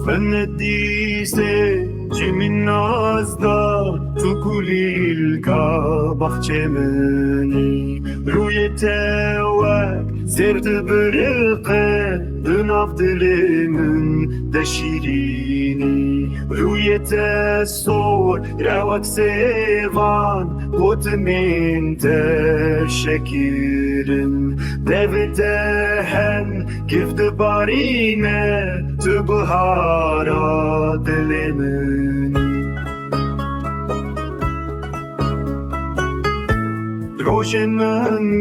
فندیسه جمین نازدا تو کلیلکا bahçemini روی tevek zerdi bırıkı Dınav dilimin de şirini روی tesor revak sevan Kutmin teşekkürün Devdehen gifti barine Tu bahara dilimin روشن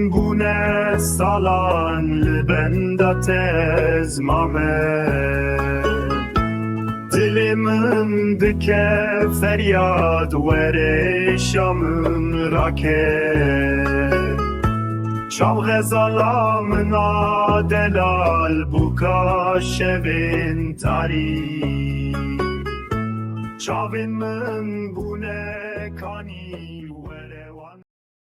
بونه سالان لبنده تزمامه دلمن دکه فریاد وره شامن راکه شام غزالامنا دلال بوکا شوین تاری شاوین من بونه کانی